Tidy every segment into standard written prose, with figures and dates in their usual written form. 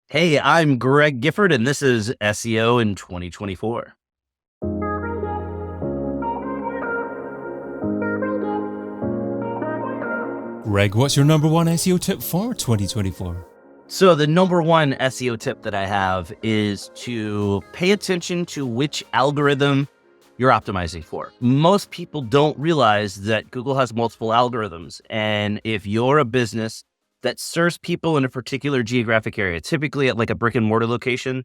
Hey, I'm Greg Gifford, and this is SEO in 2024. Greg, what's your number one SEO tip for 2024? So the number one SEO tip that I have is to pay attention to which algorithm you're optimizing for. Most people don't realize that Google has multiple algorithms. And if you're a business that serves people in a particular geographic area, typically at like a brick and mortar location,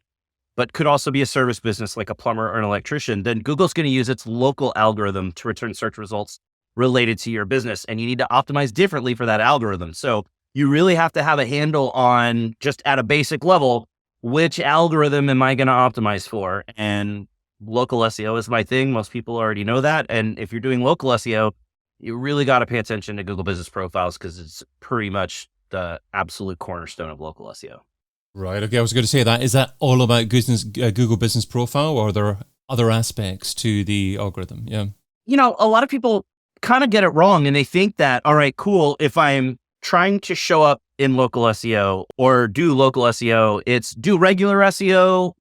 but could also be a service business like a plumber or an electrician, then Google's going to use its local algorithm to return search results related to your business. And you need to optimize differently for that algorithm. So you really have to have a handle on, just at a basic level, which algorithm am I going to optimize for? And local SEO is my thing. Most people already know that. And if you're doing local SEO, you really got to pay attention to Google Business Profiles because it's pretty much the absolute cornerstone of local SEO. Right. Okay. I was going to say that. Is that all about Google Business Profile, or are there other aspects to the algorithm? Yeah. You know, a lot of people kind of get it wrong and they think that, all right, cool. If I'm trying to show up in local SEO or do local SEO, it's do regular SEO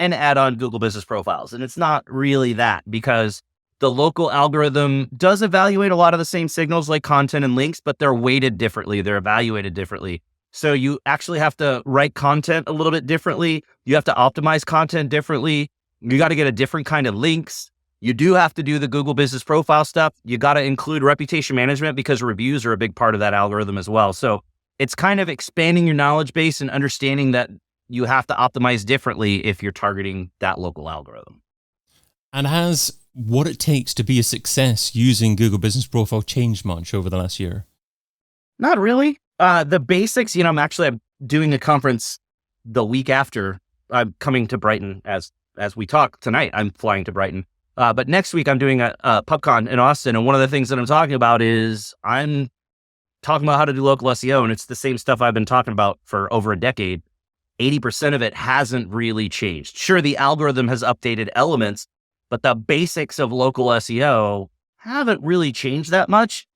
and add on Google Business Profiles. And it's not really that, because the local algorithm does evaluate a lot of the same signals like content and links, but they're weighted differently. They're evaluated differently. So you actually have to write content a little bit differently. You have to optimize content differently. You got to get a different kind of links. You do have to do the Google Business Profile stuff. You got to include reputation management because reviews are a big part of that algorithm as well. So it's kind of expanding your knowledge base and understanding that you have to optimize differently if you're targeting that local algorithm. And has what it takes to be a success using Google Business Profile changed much over the last year? Not really. The basics, I'm doing a conference the week after. I'm coming to Brighton as we talk tonight. I'm flying to Brighton. But next week I'm doing a PubCon in Austin. And one of the things that I'm talking about is I'm talking about how to do local SEO. And it's the same stuff I've been talking about for over a decade. 80% of it hasn't really changed. Sure, the algorithm has updated elements, but the basics of local SEO haven't really changed that much.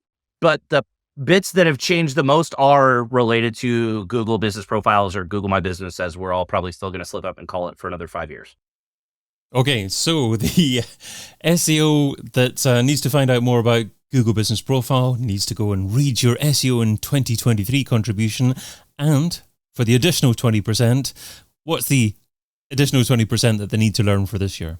But the bits that have changed the most are related to Google Business Profiles, or Google My Business, as we're all probably still going to slip up and call it for another 5 years. Okay, so the SEO that needs to find out more about Google Business Profile needs to go and read your SEO in 2023 contribution. And for the additional 20%, what's the additional 20% that they need to learn for this year?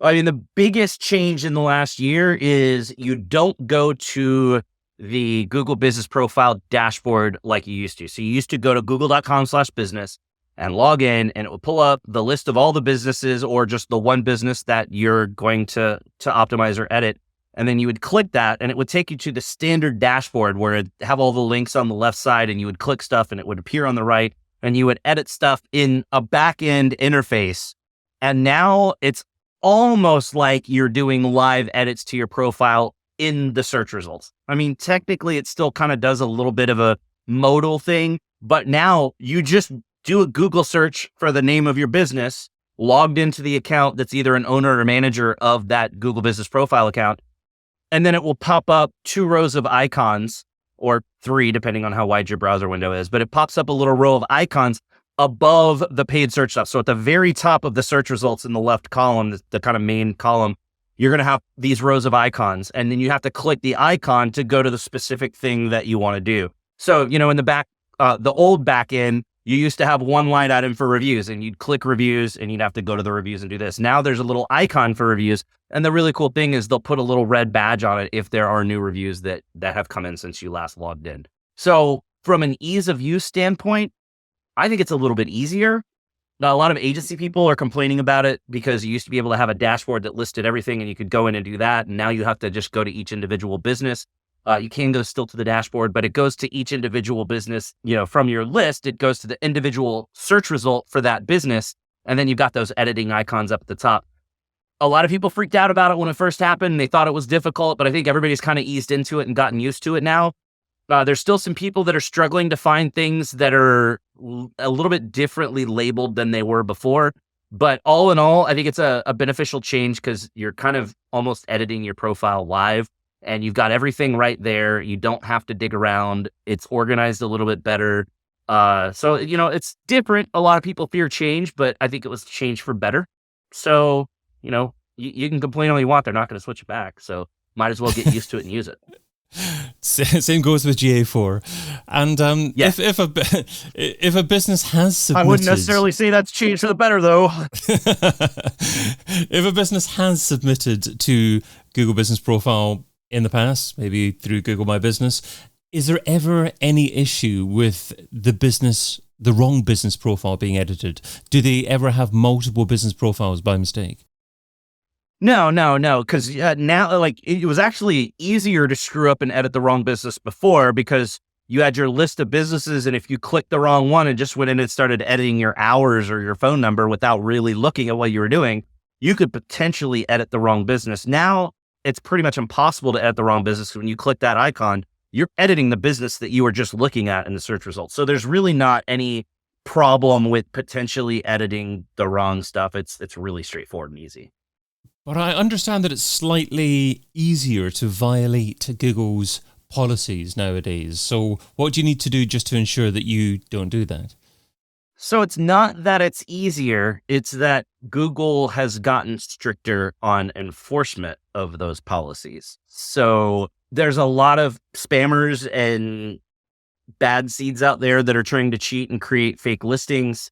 I mean, the biggest change in the last year is you don't go to the Google Business Profile dashboard like you used to. So you used to go to google.com/business and log in, and it would pull up the list of all the businesses or just the one business that you're going to optimize or edit. And then you would click that and it would take you to the standard dashboard where it have all the links on the left side, and you would click stuff and it would appear on the right, and you would edit stuff in a back-end interface. And now it's almost like you're doing live edits to your profile in the search results. I mean, technically it still kind of does a little bit of a modal thing, but now you just do a Google search for the name of your business, logged into the account that's either an owner or manager of that Google Business Profile account, and then it will pop up 2 rows of icons, or 3, depending on how wide your browser window is, but it pops up a little row of icons above the paid search stuff. So at the very top of the search results in the left column, the kind of main column, you're going to have these rows of icons, and then you have to click the icon to go to the specific thing that you want to do. So, in the back, the old back end, you used to have one line item for reviews, and you'd click reviews and you'd have to go to the reviews and do this. Now there's a little icon for reviews. And the really cool thing is they'll put a little red badge on it if there are new reviews that have come in since you last logged in. So from an ease of use standpoint, I think it's a little bit easier. Now, a lot of agency people are complaining about it because you used to be able to have a dashboard that listed everything and you could go in and do that. And now you have to just go to each individual business. You can go still to the dashboard, but it goes to each individual business, from your list. It goes to the individual search result for that business. And then you've got those editing icons up at the top. A lot of people freaked out about it when it first happened. They thought it was difficult, but I think everybody's kind of eased into it and gotten used to it now. There's still some people that are struggling to find things that are a little bit differently labeled than they were before. But all in all, I think it's a beneficial change because you're kind of almost editing your profile live. And you've got everything right there. You don't have to dig around. It's organized a little bit better. So, it's different. A lot of people fear change, but I think it was change for better. So, you can complain all you want. They're not going to switch it back. So might as well get used to it and use it. Same goes with GA4. And Yeah. if a business has submitted... I wouldn't necessarily say that's changed for the better, though. If a business has submitted to Google Business Profile in the past, maybe through Google My Business, is there ever any issue with the wrong business profile being edited? Do they ever have multiple business profiles by mistake? No, because now, it was actually easier to screw up and edit the wrong business before, because you had your list of businesses, and if you clicked the wrong one and just went in and started editing your hours or your phone number without really looking at what you were doing, you could potentially edit the wrong business. Now, it's pretty much impossible to edit the wrong business. When you click that icon, you're editing the business that you were just looking at in the search results. So there's really not any problem with potentially editing the wrong stuff. It's really straightforward and easy. But I understand that it's slightly easier to violate Google's policies nowadays. So what do you need to do just to ensure that you don't do that? So it's not that it's easier, it's that Google has gotten stricter on enforcement of those policies. So there's a lot of spammers and bad seeds out there that are trying to cheat and create fake listings.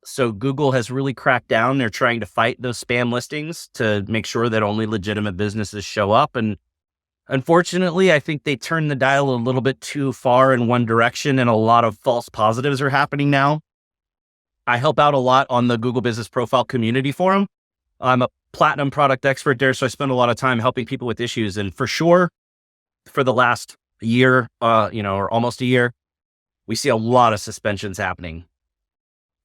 So Google has really cracked down. They're trying to fight those spam listings to make sure that only legitimate businesses show up. And unfortunately, I think they turned the dial a little bit too far in one direction, and a lot of false positives are happening now. I help out a lot on the Google Business Profile community forum. I'm a platinum product expert there, so I spend a lot of time helping people with issues. And for sure, for the last year, or almost a year, we see a lot of suspensions happening.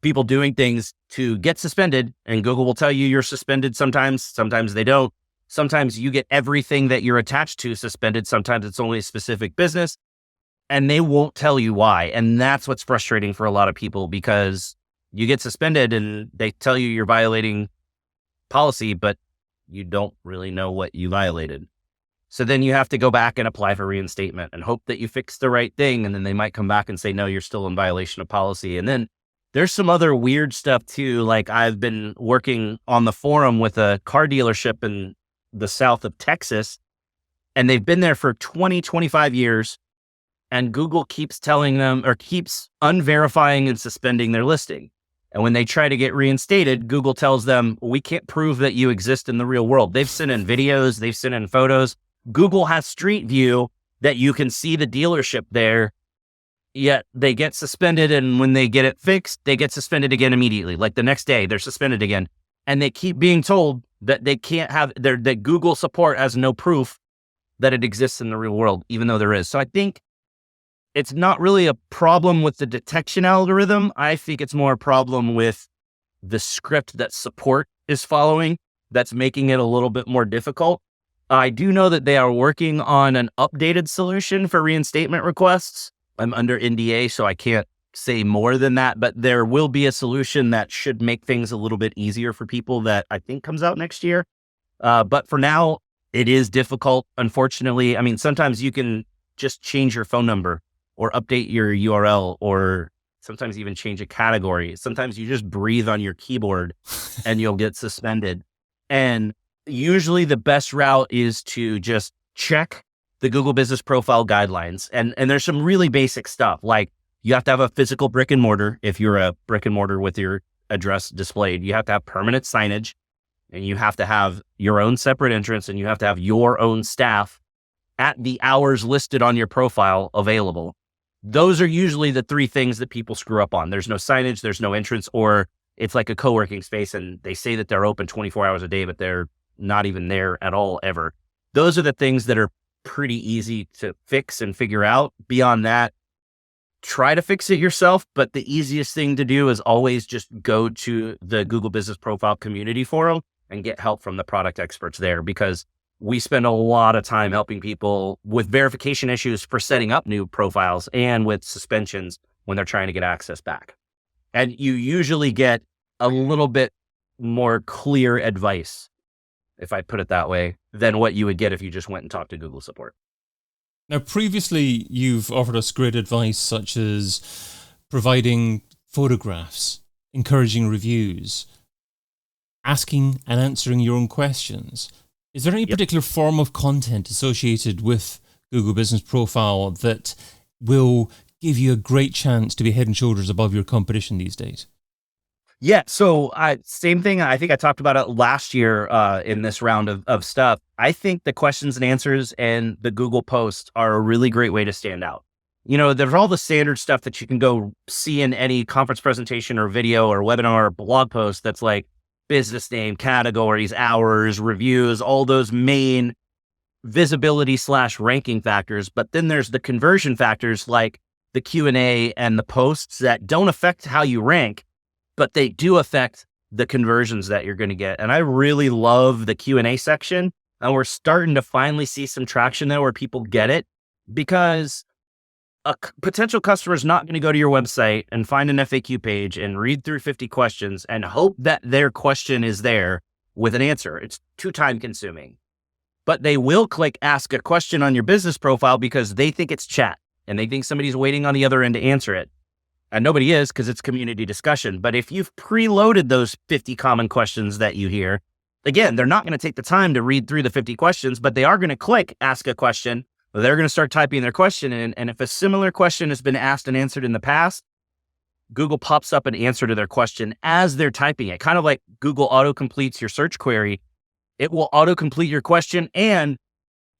People doing things to get suspended, and Google will tell you you're suspended sometimes they don't. Sometimes you get everything that you're attached to suspended. Sometimes it's only a specific business, and they won't tell you why. And that's what's frustrating for a lot of people, because you get suspended and they tell you you're violating policy, but you don't really know what you violated. So then you have to go back and apply for reinstatement and hope that you fix the right thing. And then they might come back and say, no, you're still in violation of policy. And then there's some other weird stuff too. Like, I've been working on the forum with a car dealership in the south of Texas, and they've been there for 20, 25 years. And Google keeps telling them, or keeps unverifying and suspending their listing. And when they try to get reinstated, Google tells them, we can't prove that you exist in the real world. They've sent in videos, they've sent in photos. Google has Street View that you can see the dealership there, yet they get suspended. And when they get it fixed, they get suspended again immediately. Like the next day, they're suspended again. And they keep being told that they can't have that Google support has no proof that it exists in the real world, even though there is. So I think it's not really a problem with the detection algorithm. I think it's more a problem with the script that support is following that's making it a little bit more difficult. I do know that they are working on an updated solution for reinstatement requests. I'm under NDA, so I can't say more than that, but there will be a solution that should make things a little bit easier for people that I think comes out next year. But for now, it is difficult, unfortunately. I mean, sometimes you can just change your phone number or update your URL, or sometimes even change a category. Sometimes you just breathe on your keyboard and you'll get suspended. And usually the best route is to just check the Google Business Profile guidelines. And there's some really basic stuff, like you have to have a physical brick and mortar. If you're a brick and mortar with your address displayed, you have to have permanent signage, and you have to have your own separate entrance, and you have to have your own staff at the hours listed on your profile available. Those are usually the three things that people screw up on. There's no signage, there's no entrance, or it's like a co-working space and they say that they're open 24 hours a day, but they're not even there at all ever. Those are the things that are pretty easy to fix and figure out. Beyond that, try to fix it yourself. But the easiest thing to do is always just go to the Google Business Profile community forum and get help from the product experts there, because we spend a lot of time helping people with verification issues for setting up new profiles and with suspensions when they're trying to get access back. And you usually get a little bit more clear advice, if I put it that way, than what you would get if you just went and talked to Google support. Now, previously, you've offered us great advice, such as providing photographs, encouraging reviews, asking and answering your own questions. Is there any particular form of content associated with Google Business Profile that will give you a great chance to be head and shoulders above your competition these days? Yeah. So same thing. I think I talked about it last year in this round of stuff. I think the questions and answers and the Google posts are a really great way to stand out. There's all the standard stuff that you can go see in any conference presentation or video or webinar or blog post that's like business name, categories, hours, reviews, all those main visibility/ranking factors. But then there's the conversion factors like the Q&A and the posts that don't affect how you rank, but they do affect the conversions that you're going to get. And I really love the Q&A section. And we're starting to finally see some traction there where people get it, because a potential customer is not going to go to your website and find an FAQ page and read through 50 questions and hope that their question is there with an answer. It's too time consuming. But they will click ask a question on your business profile because they think it's chat and they think somebody's waiting on the other end to answer it. And nobody is, because it's community discussion. But if you've preloaded those 50 common questions that you hear, again, they're not going to take the time to read through the 50 questions, but they are going to click ask a question. They're going to start typing their question in. And if a similar question has been asked and answered in the past, Google pops up an answer to their question as they're typing it. Kind of like Google auto-completes your search query. It will auto-complete your question and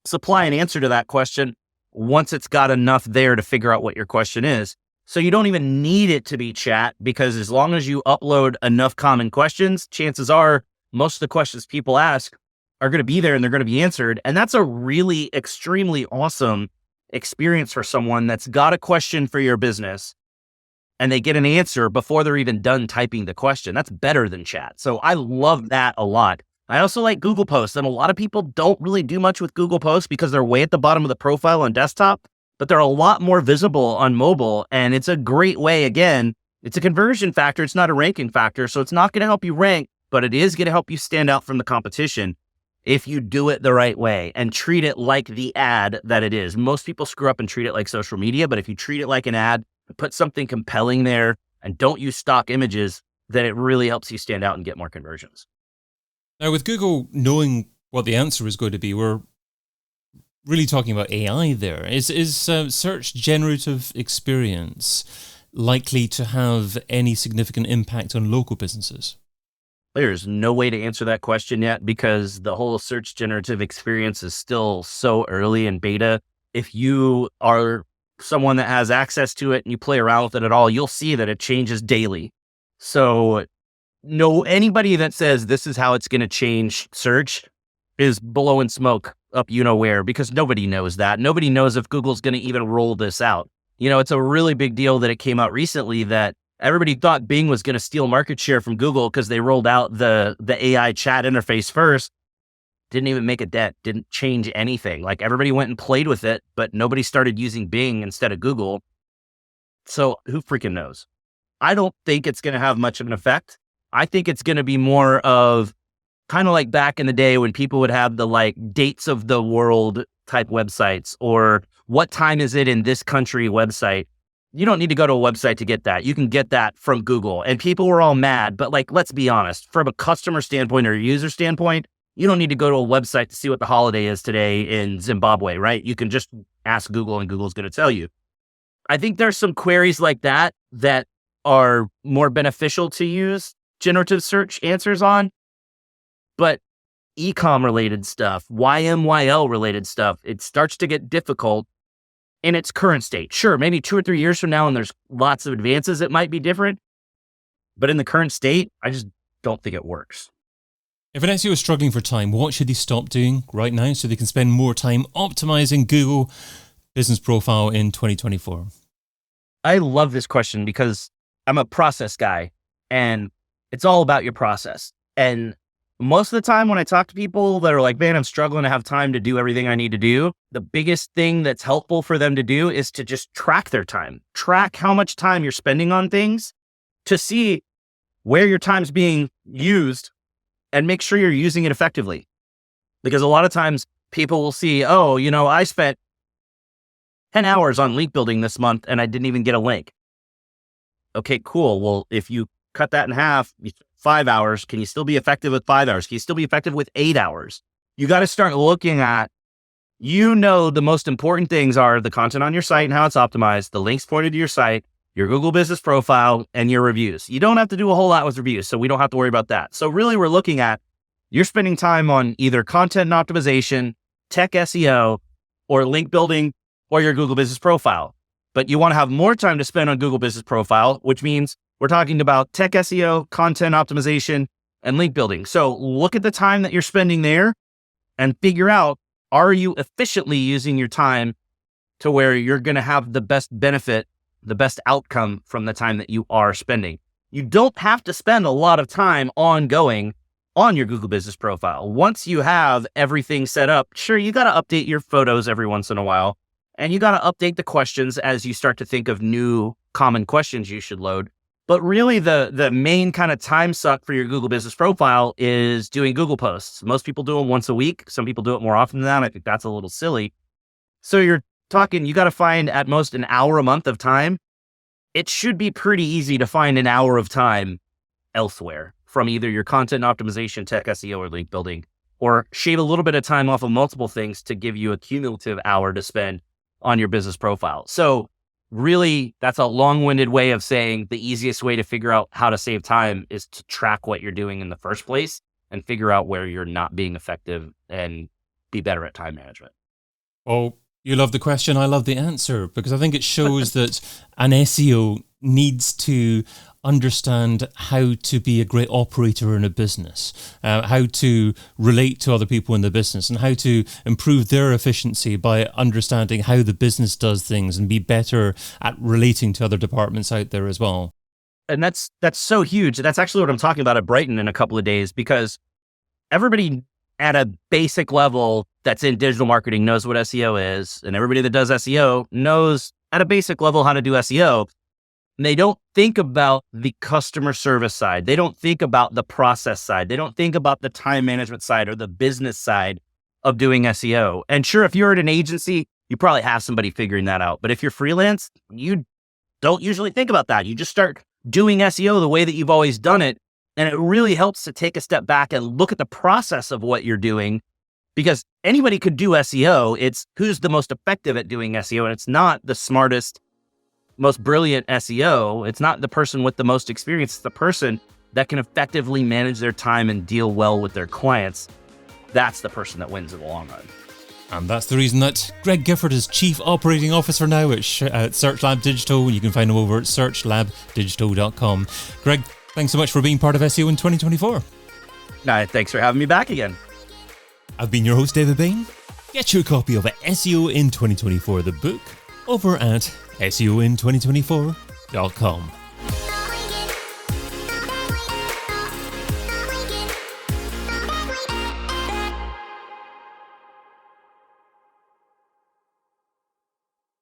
supply an answer to that question once it's got enough there to figure out what your question is. So you don't even need it to be chat, because as long as you upload enough common questions, chances are most of the questions people ask are going to be there and they're going to be answered. And that's a really extremely awesome experience for someone that's got a question for your business and they get an answer before they're even done typing the question. That's better than chat. So I love that a lot. I also like Google Posts, and a lot of people don't really do much with Google Posts because they're way at the bottom of the profile on desktop, but they're a lot more visible on mobile. And it's a great way. Again, it's a conversion factor. It's not a ranking factor. So it's not going to help you rank, but it is going to help you stand out from the competition if you do it the right way and treat it like the ad that it is. Most people screw up and treat it like social media, but if you treat it like an ad, put something compelling there and don't use stock images, then it really helps you stand out and get more conversions. Now, with Google knowing what the answer is going to be, we're really talking about AI there. Is search generative experience likely to have any significant impact on local businesses? There's no way to answer that question yet, because the whole search generative experience is still so early in beta. If you are someone that has access to it and you play around with it at all, you'll see that it changes daily. So no, anybody that says this is how it's going to change search is blowing smoke up where, because nobody knows that. Nobody knows if Google's going to even roll this out. It's a really big deal that it came out recently that everybody thought Bing was going to steal market share from Google because they rolled out the AI chat interface first. Didn't even make a dent, didn't change anything. Like, everybody went and played with it, but nobody started using Bing instead of Google. So who freaking knows? I don't think it's going to have much of an effect. I think it's going to be more of kind of like back in the day when people would have the like dates of the world type websites, or what time is it in this country website. You don't need to go to a website to get that. You can get that from Google. And people were all mad, but like, let's be honest, from a customer standpoint or a user standpoint, you don't need to go to a website to see what the holiday is today in Zimbabwe, right? You can just ask Google and Google's going to tell you. I think there's some queries like that that are more beneficial to use generative search answers on, but e-com related stuff, YMYL related stuff, it starts to get difficult in its current state. Sure, maybe 2 or 3 years from now and there's lots of advances, it might be different, but in the current state, I just don't think it works. If an SEO is struggling for time, what should they stop doing right now so they can spend more time optimizing Google Business Profile in 2024? I love this question because I'm a process guy and it's all about your process. And most of the time when I talk to people that are like, man, I'm struggling to have time to do everything I need to do, the biggest thing that's helpful for them to do is to just track their time. Track how much time you're spending on things to see where your time's being used and make sure you're using it effectively. Because a lot of times people will see, oh, I spent 10 hours on link building this month and I didn't even get a link. Okay, cool. Well, if you cut that in half, 5 hours, can you still be effective with 5 hours? Can you still be effective with 8 hours? You got to start looking at, the most important things are the content on your site and how it's optimized, the links pointed to your site, your Google business profile, and your reviews. You don't have to do a whole lot with reviews, so we don't have to worry about that. So really we're looking at, you're spending time on either content and optimization, tech SEO, or link building, or your Google business profile. But you want to have more time to spend on Google business profile, which means we're talking about tech SEO, content optimization, and link building. So look at the time that you're spending there and figure out, are you efficiently using your time to where you're going to have the best benefit, the best outcome from the time that you are spending? You don't have to spend a lot of time ongoing on your Google business profile. Once you have everything set up, sure, you got to update your photos every once in a while, and you got to update the questions as you start to think of new common questions you should load. But really the main kind of time suck for your Google business profile is doing Google posts. Most people do them once a week. Some people do it more often than that. I think that's a little silly. So you're talking, you got to find at most an hour a month of time. It should be pretty easy to find an hour of time elsewhere from either your content optimization, tech SEO, or link building, or shave a little bit of time off of multiple things to give you a cumulative hour to spend on your business profile. So really, that's a long-winded way of saying the easiest way to figure out how to save time is to track what you're doing in the first place and figure out where you're not being effective and be better at time management. Oh, you love the question. I love the answer, because I think it shows that an SEO needs to understand how to be a great operator in a business, how to relate to other people in the business, and how to improve their efficiency by understanding how the business does things and be better at relating to other departments out there as well. And that's so huge. That's actually what I'm talking about at Brighton in a couple of days, because everybody at a basic level that's in digital marketing knows what SEO is, and everybody that does SEO knows at a basic level how to do SEO. And they don't think about the customer service side. They don't think about the process side. They don't think about the time management side or the business side of doing SEO. And sure, if you're at an agency, you probably have somebody figuring that out. But if you're freelance, you don't usually think about that. You just start doing SEO the way that you've always done it. And it really helps to take a step back and look at the process of what you're doing, because anybody could do SEO. It's who's the most effective at doing SEO. And it's not the smartest, most brilliant SEO. It's not the person with the most experience. It's the person that can effectively manage their time and deal well with their clients. That's the person that wins in the long run. And that's the reason that Greg Gifford is Chief Operating Officer now at Search Lab Digital. You can find him over at searchlabdigital.com. Greg, thanks so much for being part of SEO in 2024. Thanks for having me back again. I've been your host, David Bain. Get your copy of SEO in 2024, the book, over at SEOin2024.com.